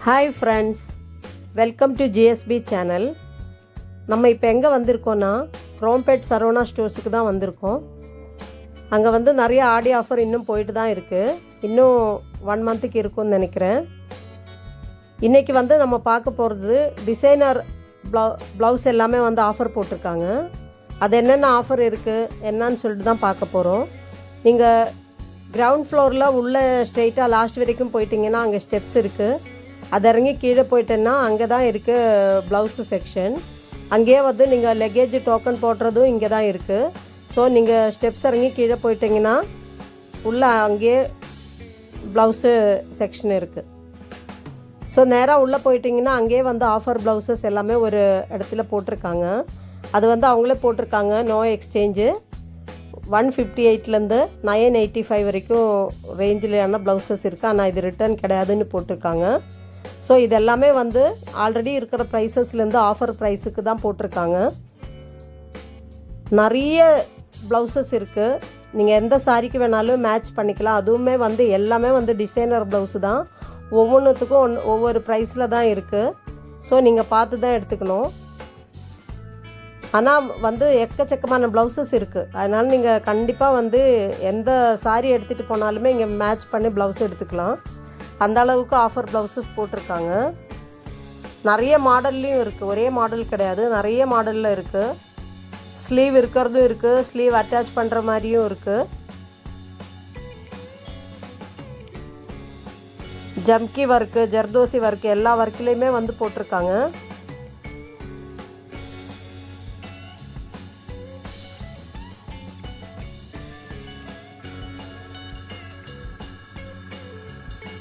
Hi friends, welcome to GSP channel. நம்ம இப்போ எங்கே வந்திருக்கோன்னா குரோம்பேட் சரவணா ஸ்டோர்ஸுக்கு தான் வந்திருக்கோம். அங்கே வந்து நிறைய ஆடி ஆஃபர் இன்னும் போயிட்டு தான் இருக்குது. இன்னும் 1 மந்த்துக்கு இருக்கும்னு நினைக்கிறேன். இன்றைக்கி வந்து நம்ம பார்க்க போகிறது டிசைனர் ப்ளவுஸ் எல்லாமே வந்து ஆஃபர் போட்டிருக்காங்க. அது என்னென்ன ஆஃபர் இருக்குது என்னன்னு சொல்லிட்டு தான் பார்க்க போகிறோம். நீங்கள் கிரவுண்ட் ஃப்ளோரில் உள்ள ஸ்ட்ரெயிட்டாக லாஸ்ட் வரைக்கும் போயிட்டிங்கன்னா அங்கே ஸ்டெப்ஸ் இருக்குது. அது இறங்கி கீழே போயிட்டேன்னா அங்கே தான் இருக்குது ப்ளவுஸு செக்ஷன். அங்கேயே வந்து நீங்கள் லக்கேஜ் டோக்கன் போடுறதும் இங்கே தான் இருக்குது. ஸோ நீங்கள் ஸ்டெப்ஸ் இறங்கி கீழே போயிட்டிங்கன்னா உள்ளே அங்கேயே ப்ளவுஸு செக்ஷன் இருக்குது. ஸோ நேராக உள்ளே போயிட்டிங்கன்னா அங்கேயே வந்து ஆஃபர் ப்ளவுசஸ் எல்லாமே ஒரு இடத்துல போட்டிருக்காங்க. அது வந்து அவங்களே போட்டிருக்காங்க, நோ எக்ஸ்சேஞ்சு. 158லேருந்து 985 வரைக்கும் ரேஞ்சிலான ப்ளவுசஸ் இருக்குது. ஆனால் இது ரிட்டர்ன் கிடையாதுன்னு போட்டிருக்காங்க. ஸோ இது எல்லாமே வந்து ஆல்ரெடி இருக்கிற ப்ரைஸஸ்லேருந்து ஆஃபர் ப்ரைஸுக்கு தான் போட்டிருக்காங்க. நிறைய ப்ளவுசஸ் இருக்குது. நீங்கள் எந்த சாரிக்கு வேணாலும் மேட்ச் பண்ணிக்கலாம். அதுவுமே வந்து எல்லாமே வந்து டிசைனர் ப்ளவுஸு தான். ஒவ்வொன்றுத்துக்கும் ஒவ்வொரு ப்ரைஸில் தான் இருக்குது. ஸோ நீங்கள் பார்த்து தான் எடுத்துக்கணும். ஆனால் வந்து எக்கச்சக்கமான ப்ளவுசஸ் இருக்குது. அதனால் நீங்கள் கண்டிப்பாக வந்து எந்த சாரி எடுத்துகிட்டு போனாலுமே இங்கே மேட்ச் பண்ணி ப்ளவுஸ் எடுத்துக்கலாம். அந்த அளவுக்கு ஆஃபர் ப்ளவுசஸ் போட்டிருக்காங்க. நிறைய மாடல்லையும் இருக்குது, ஒரே மாடல் கிடையாது, நிறைய மாடலில் இருக்குது. ஸ்லீவ் இருக்கிறதும் இருக்குது, ஸ்லீவ் அட்டாச் பண்ணுற மாதிரியும் இருக்குது. ஜம்கி ஒர்க்கு, ஜர்தோசி ஒர்க்கு எல்லா ஒர்க்லேயுமே வந்து போட்டிருக்காங்க.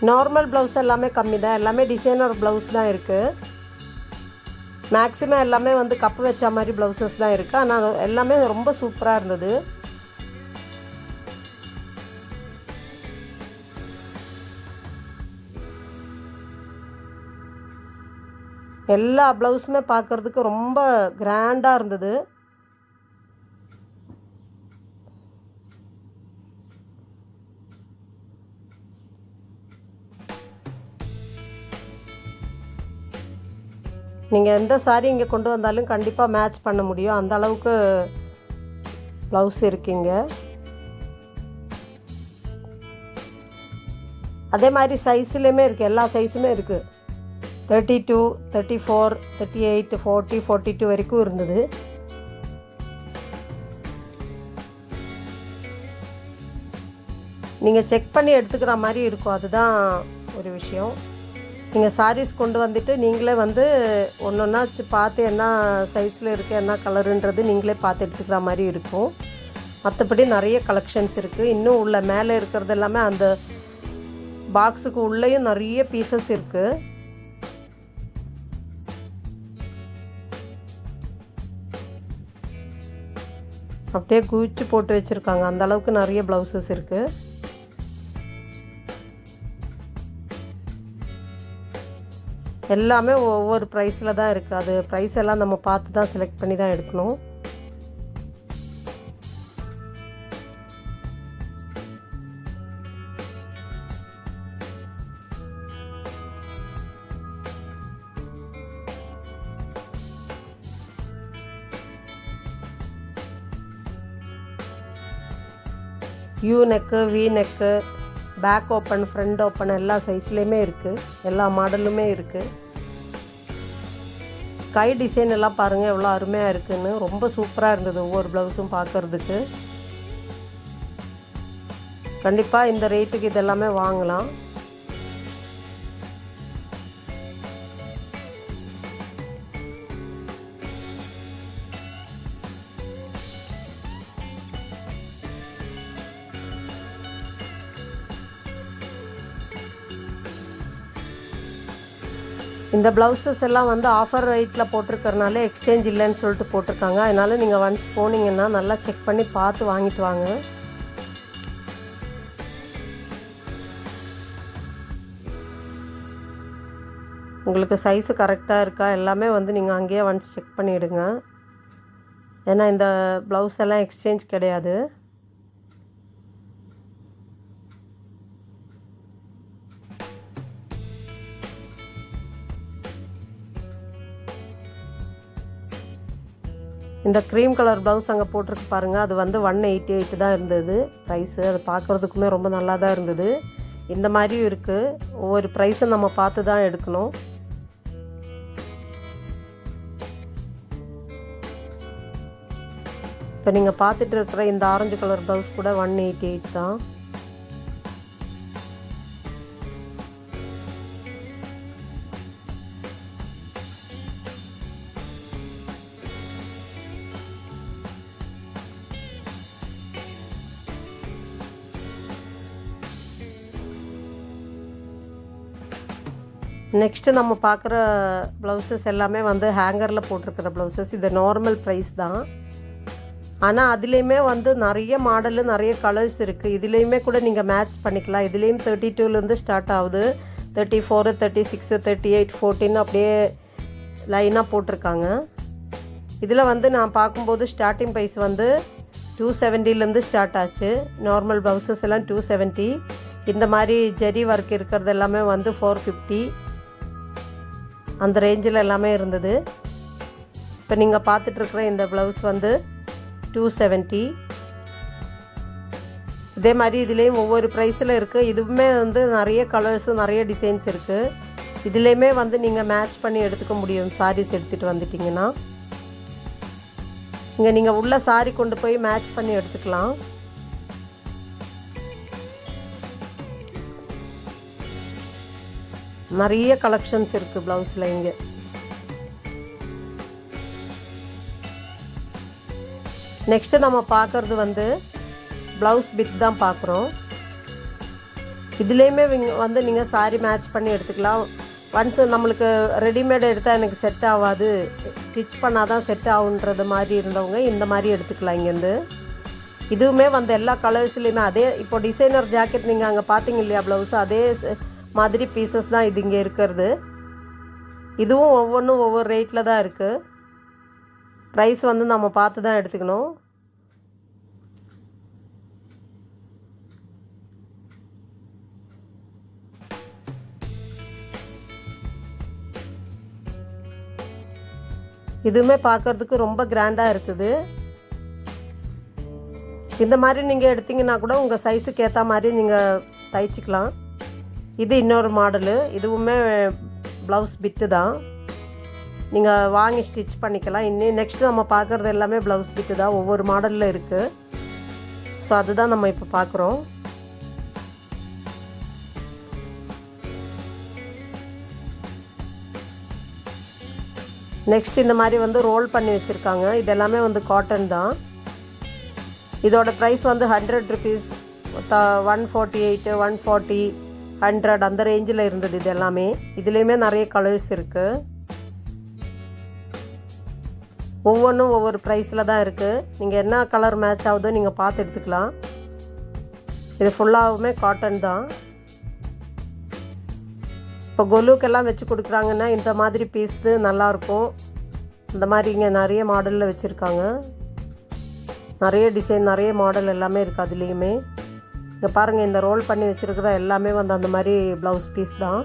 நார்மல் ப்ளவுஸ் எல்லாமே கம்மி தான், எல்லாமே டிசைனர் ப்ளவுஸ் தான் இருக்குது. மேக்ஸிமம் எல்லாமே வந்து கப்பு வச்ச மாதிரி ப்ளவுசஸ் தான் இருக்குது. ஆனால் எல்லாமே ரொம்ப சூப்பராக இருந்தது. எல்லா ப்ளவுஸுமே பார்க்குறதுக்கு ரொம்ப கிராண்டாக இருந்தது. நீங்கள் எந்த சாரி இங்கே கொண்டு வந்தாலும் கண்டிப்பாக மேட்ச் பண்ண முடியும். அந்த அளவுக்கு ப்ளவுஸ் இருக்குங்க. அதே மாதிரி சைஸ்லேயுமே இருக்குது, எல்லா சைஸுமே இருக்குது. 32, 34, 38, 40, 42 வரைக்கும் இருந்தது. நீங்கள் செக் பண்ணி எடுத்துக்கிற மாதிரி இருக்கும், அதுதான் ஒரு விஷயம். நீங்கள் சாரீஸ் கொண்டு வந்துட்டு நீங்களே வந்து ஒன்று ஒன்றா பார்த்து என்ன சைஸில் இருக்குது, என்ன கலருன்றது நீங்களே பார்த்து எடுத்துக்கிற மாதிரி இருக்கும். மற்றபடி நிறைய கலெக்ஷன்ஸ் இருக்குது. இன்னும் உள்ள மேலே இருக்கிறது எல்லாமே அந்த பாக்ஸுக்கு உள்ளேயும் நிறைய பீசஸ் இருக்குது. அப்படியே குவிச்சு போட்டு வச்சுருக்காங்க. அந்த அளவுக்கு நிறைய ப்ளவுசஸ் இருக்குது. எல்லாமே ஒவ்வொரு ப்ரைஸில் தான் இருக்குது. அது ப்ரைஸ் எல்லாம் நம்ம பார்த்து தான் செலக்ட் பண்ணி தான் எடுக்கணும். U neck, V neck, back open, front open எல்லா சைஸ்லேயுமே இருக்குது. எல்லா மாடலுமே இருக்குது. கை டிசைன் எல்லாம் பாருங்கள் எவ்வளோ அருமையாக இருக்குதுன்னு. ரொம்ப சூப்பராக இருந்தது ஒவ்வொரு ப்ளவுஸும் பார்க்குறதுக்கு. கண்டிப்பாக இந்த ரேட்டுக்கு இதெல்லாமே வாங்கலாம். இந்த ப்ளவுசஸ் எல்லாம் வந்து ஆஃபர் ரேட்டில் போட்டிருக்கறனால எக்ஸ்சேஞ்ச் இல்லைன்னு சொல்லிட்டு போட்டிருக்காங்க. அதனால் நீங்கள் ஒன்ஸ் போனீங்கன்னா நல்லா செக் பண்ணி பார்த்து வாங்கிட்டு வாங்க. உங்களுக்கு சைஸு கரெக்டாக இருக்கா எல்லாமே வந்து நீங்கள் அங்கேயே ஒன்ஸ் செக் பண்ணிவிடுங்க. ஏன்னா இந்த ப்ளவுஸ் எல்லாம் எக்ஸ்சேஞ்ச் கிடையாது. இந்த க்ரீம் கலர் ப்ளவுஸ் அங்கே போட்டிருக்கு பாருங்கள், அது வந்து 188 தான் இருந்தது ப்ரைஸு. அது பார்க்குறதுக்குமே ரொம்ப நல்லா தான் இருந்தது. இந்த மாதிரியும் இருக்குது. ஒவ்வொரு ப்ரைஸும் நம்ம பார்த்து தான் எடுக்கணும். இப்போ நீங்கள் பார்த்துட்டு இருக்கிற இந்த ஆரஞ்சு கலர் ப்ளவுஸ் கூட 188 தான். நெக்ஸ்ட்டு நம்ம பார்க்குற ப்ளவுசஸ் எல்லாமே வந்து ஹேங்கரில் போட்டிருக்கிற ப்ளவுசஸ். இது நார்மல் ப்ரைஸ் தான். ஆனால் அதுலேயுமே வந்து நிறைய மாடலு, நிறைய கலர்ஸ் இருக்குது. இதுலேயுமே கூட நீங்கள் மேட்ச் பண்ணிக்கலாம். இதுலேயும் 32லேருந்து ஸ்டார்ட் ஆகுது. 34, 36, 38, 14 அப்படியே லைனாக போட்டிருக்காங்க. இதில் வந்து நான் பார்க்கும்போது ஸ்டார்டிங் ப்ரைஸ் வந்து 270லேருந்து ஸ்டார்ட் ஆச்சு. நார்மல் ப்ளவுசஸ் எல்லாம் 270. இந்த மாதிரி ஜெரி ஒர்க் இருக்கிறது எல்லாமே வந்து 450. அந்த ரேஞ்சில் எல்லாமே இருந்தது. இப்போ நீங்கள் பார்த்துட்ருக்குற இந்த ப்ளவுஸ் வந்து 270. இதே மாதிரி இதுலேயும் ஒவ்வொரு ப்ரைஸில் இருக்குது. இதுவுமே வந்து நிறைய கலர்ஸு, நிறைய டிசைன்ஸ் இருக்குது. இதுலேயுமே வந்து நீங்கள் மேட்ச் பண்ணி எடுத்துக்க முடியும். சாரீஸ் எடுத்துகிட்டு வந்துட்டிங்கன்னா இங்கே நீங்கள் உள்ள சாரி கொண்டு போய் மேட்ச் பண்ணி எடுத்துக்கலாம். நிறைய கலெக்ஷன்ஸ் இருக்குது ப்ளவுஸில். இங்கே நெக்ஸ்ட்டு நம்ம பார்க்குறது வந்து ப்ளவுஸ் பிட் தான் பார்க்குறோம். இதுலேயுமே வந்து நீங்கள் சாரி மேட்ச் பண்ணி எடுத்துக்கலாம். ஒன்ஸ் நம்மளுக்கு ரெடிமேட் எடுத்தால் எனக்கு செட் ஆகாது, ஸ்டிச் பண்ணால் தான் செட் ஆகுன்றது மாதிரி இருந்தவங்க இந்த மாதிரி எடுத்துக்கலாம். இங்கேருந்து இதுவுமே வந்து எல்லா கலர்ஸ்லேயுமே அதே, இப்போ டிசைனர் ஜாக்கெட் நீங்கள் அங்கே பார்த்தீங்க இல்லையா ப்ளவுஸ், அதே மாதிரி பீசஸ் தான் இது இங்கே இருக்கிறது. இதுவும் ஒவ்வொன்றும் ஒவ்வொரு ரேட்டில் தான் இருக்குது. ப்ரைஸ் வந்து நம்ம பார்த்து தான் எடுத்துக்கணும். இதுவுமே பார்க்குறதுக்கு ரொம்ப கிராண்டாக இருக்குது. இந்த மாதிரி நீங்கள் எடுத்திங்கன்னா கூட உங்கள் சைஸுக்கு ஏற்ற மாதிரி நீங்கள் தைச்சிக்கலாம். இது இன்னொரு மாடலு. இதுவுமே ப்ளவுஸ் பிட்டு தான். நீங்கள் வாங்கி ஸ்டிச் பண்ணிக்கலாம். நெக்ஸ்ட்டு நம்ம பார்க்குறது எல்லாமே ப்ளவுஸ் பிட்டு தான். ஒவ்வொரு மாடலில் இருக்குது. ஸோ அதுதான் நம்ம இப்போ பார்க்குறோம். நெக்ஸ்ட் இந்த மாதிரி வந்து ரோல் பண்ணி வச்சுருக்காங்க. இது எல்லாமே வந்து காட்டன் தான். இதோட ப்ரைஸ் வந்து 100 ருபீஸ், 148, 140, 100 அந்த ரேஞ்சில் இருந்தது இது எல்லாமே. இதுலேயுமே நிறைய கலர்ஸ் இருக்குது. ஒவ்வொன்றும் ஒவ்வொரு ப்ரைஸில் தான் இருக்குது. நீங்கள் என்ன கலர் மேட்ச் ஆகுதோ நீங்கள் பார்த்து எடுத்துக்கலாம். இது ஃபுல்லாகவுமே காட்டன் தான். இப்போ கொலுக்கெல்லாம் வச்சு கொடுக்குறாங்கன்னா இந்த மாதிரி பீஸு நல்லாயிருக்கும். இந்த மாதிரி இங்கே நிறைய மாடலில் வச்சுருக்காங்க. நிறைய டிசைன், நிறைய மாடல் எல்லாமே இருக்குது அதுலேயுமே. இங்கே பாருங்கள், இந்த ரோல் பண்ணி வச்சுருக்கிற எல்லாமே வந்து அந்த மாதிரி ப்ளவுஸ் பீஸ் தான்.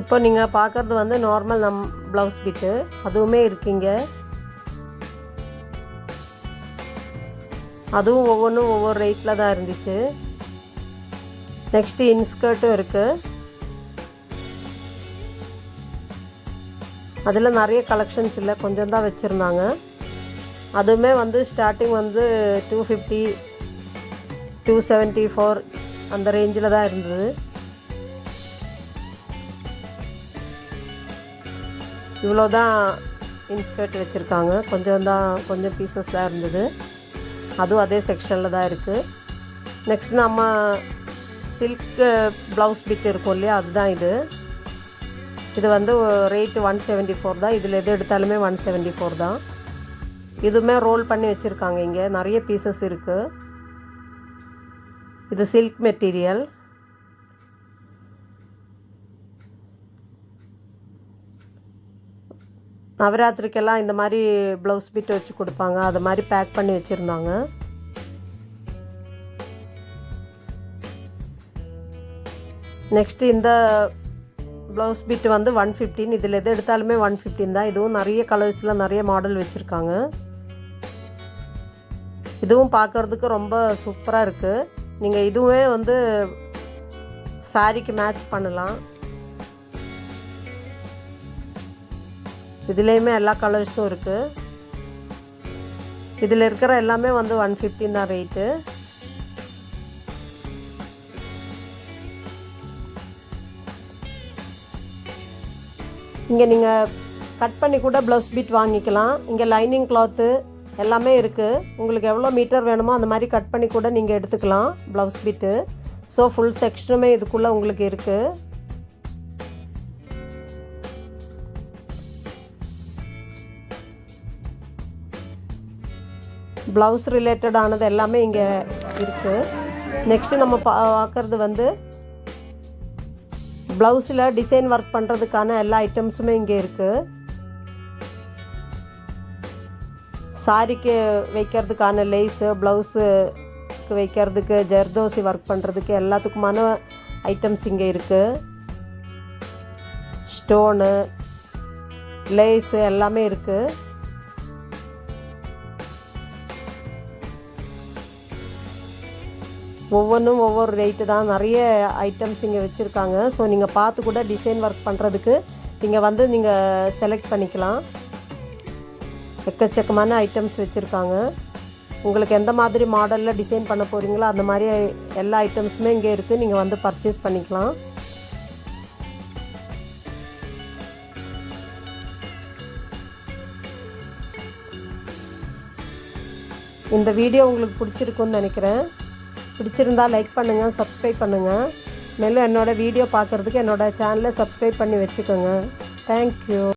இப்போ நீங்கள் பார்க்குறது வந்து நார்மல் ப்ளவுஸ் பிட்டு, அதுவுமே இருக்குங்க. அதுவும் ஒவ்வொன்றும் ஒவ்வொரு ரேட்டில் தான் இருந்துச்சு. நெக்ஸ்ட்டு இன்ஸ்கர்ட்டும் இருக்குது. அதில் நிறைய கலெக்ஷன்ஸ் இல்லை, கொஞ்சம் தான் வச்சுருந்தாங்க. அதுவுமே வந்து ஸ்டார்டிங் வந்து 250, 274 அந்த ரேஞ்சில் தான் இருந்தது. இவ்வளோ தான் இன்ஸ்கர்ட் வச்சுருக்காங்க. கொஞ்சம் பீசஸ் தான் இருந்தது. அதுவும் அதே செக்ஷனில் தான் இருக்குது. நெக்ஸ்ட் நம்ம சில்க் ப்ளவுஸ் பிட் இருக்கும் இல்லையா, அதுதான் இது. இது வந்து ரேட்டு 174 தான். இதில் எது எடுத்தாலுமே 174 தான். இதுவுமே ரோல் பண்ணி வச்சுருக்காங்க. இங்கே நிறைய பீசஸ் இருக்குது. இது சில்க் மெட்டீரியல். நவராத்திரிக்கெல்லாம் இந்த மாதிரி ப்ளவுஸ் பிட் வச்சு கொடுப்பாங்க. அது மாதிரி பேக் பண்ணி வச்சுருந்தாங்க. நெக்ஸ்ட்டு இந்த ப்ளவுஸ் பிட் வந்து 115. இதில் எது எடுத்தாலுமே 115 தான். இதுவும் நிறைய கலர்ஸில் நிறைய மாடல் வச்சுருக்காங்க. இதுவும் பார்க்குறதுக்கு ரொம்ப சூப்பராக இருக்குது. நீங்கள் இதுவே வந்து சாரிக்கு மேட்ச் பண்ணலாம். இதுலேயுமே எல்லா கலர்ஸும் இருக்குது. இதில் இருக்கிற எல்லாமே வந்து 115 தான் ரேட்டு. இங்கே நீங்கள் கட் பண்ணி கூட ப்ளவுஸ் பீட் வாங்கிக்கலாம். இங்கே லைனிங் கிளாத்து எல்லாமே இருக்குது. உங்களுக்கு எவ்வளோ மீட்டர் வேணுமோ அந்த மாதிரி கட் பண்ணி கூட நீங்கள் எடுத்துக்கலாம் ப்ளவுஸ் பீட்டு. ஸோ ஃபுல் செக்ஷனுமே இதுக்குள்ளே உங்களுக்கு இருக்குது. ப்ளவுஸ் ரிலேட்டடானது எல்லாமே இங்கே இருக்குது. நெக்ஸ்ட்டு நம்ம பார்க்குறது வந்து ப்ளவுஸில் டிசைன் ஒர்க் பண்ணுறதுக்கான எல்லா ஐட்டம்ஸுமே இங்கே இருக்குது. சாரிக்கு வைக்கிறதுக்கான லேஸு, ப்ளவுஸுக்கு வைக்கிறதுக்கு ஜர்தோசி ஒர்க் பண்ணுறதுக்கு எல்லாத்துக்குமான ஐட்டம்ஸ் இங்கே இருக்குது. ஸ்டோனு, லேஸு எல்லாமே இருக்குது. ஒவ்வொன்றும் ஒவ்வொரு ரேட்டு தான். நிறைய ஐட்டம்ஸ் இங்கே வச்சுருக்காங்க. ஸோ நீங்கள் பார்த்து கூட டிசைன் ஒர்க் பண்ணுறதுக்கு இங்கே வந்து நீங்கள் செலக்ட் பண்ணிக்கலாம். எக்கச்சக்கமான ஐட்டம்ஸ் வச்சுருக்காங்க. உங்களுக்கு எந்த மாதிரி மாடலில் டிசைன் பண்ண போகிறீங்களோ அந்த மாதிரி எல்லா ஐட்டம்ஸுமே இங்கே இருக்குது. நீங்கள் வந்து பர்ச்சேஸ் பண்ணிக்கலாம். இந்த வீடியோ உங்களுக்கு பிடிச்சிருக்குன்னு நினைக்கிறேன். பிடிச்சிருந்தால் லைக் பண்ணுங்கள், சப்ஸ்கிரைப் பண்ணுங்கள். மேலும் என்னோடய வீடியோ பார்க்குறதுக்கு என்னோடய சேனலை சப்ஸ்கிரைப் பண்ணி வச்சுக்கோங்க. தேங்க்யூ.